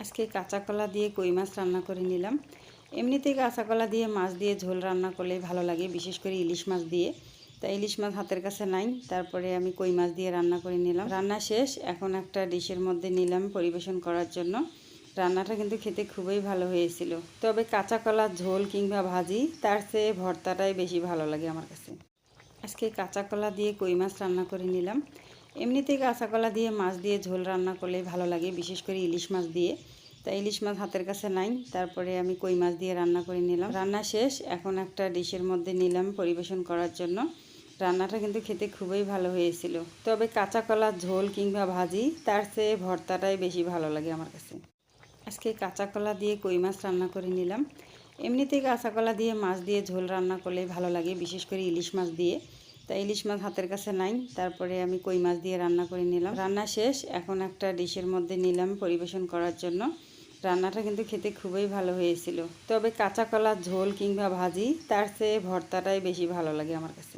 আজকে কাঁচা কলা দিয়ে কই মাছ রান্না করে নিলাম। এমনিতেই কাঁচা কলা দিয়ে মাছ দিয়ে ঝোল রান্না করলেই ভালো লাগে, বিশেষ করে ইলিশ মাছ দিয়ে। তাই ইলিশ মাছ হাতের কাছে নাই, তারপরে আমি কই মাছ দিয়ে রান্না করে নিলাম। রান্না শেষ, এখন একটা ডিশের মধ্যে নিলাম পরিবেশন করার জন্য। রান্নাটা কিন্তু খেতে খুবই ভালো হয়েছিল। তবে কাঁচা কলার ঝোল কিংবা ভাজি তার চেয়ে ভর্তাটাই বেশি ভালো লাগে আমার কাছে। আজকে কাঁচা কলা দিয়ে কই মাছ রান্না করে নিলাম। এমনিতেই কাঁচা কলা দিয়ে মাছ দিয়ে ঝোল রান্না করলেই ভালো লাগে, বিশেষ করে ইলিশ মাছ দিয়ে। তাই ইলিশ মাছ হাতের কাছে নাই, তারপরে আমি কই মাছ দিয়ে রান্না করে নিলাম। রান্না শেষ, এখন একটা ডিশের মধ্যে নিলাম পরিবেশন করার জন্য। রান্নাটা কিন্তু খেতে খুবই ভালো হয়েছিল। তবে কাঁচা কলার ঝোল কিংবা ভাজি তার চেয়ে ভর্তাটাই বেশি ভালো লাগে আমার কাছে। আজকে কাঁচা কলা দিয়ে কই মাছ রান্না করে নিলাম। এমনিতেই কাঁচা কলা দিয়ে মাছ দিয়ে ঝোল রান্না করলেই ভালো লাগে, বিশেষ করে ইলিশ মাছ দিয়ে। তাই ইলিশ মাছ হাতের কাছে নাই, তারপরে আমি কই মাছ দিয়ে রান্না করে নিলাম। রান্না শেষ, এখন একটা ডিশের মধ্যে নিলাম পরিবেশন করার জন্য। রান্নাটা কিন্তু খেতে খুবই ভালো হয়েছিল। তবে কাঁচা কলার ঝোল কিংবা ভাজি তার চেয়ে ভর্তাটাই বেশি ভালো লাগে আমার কাছে।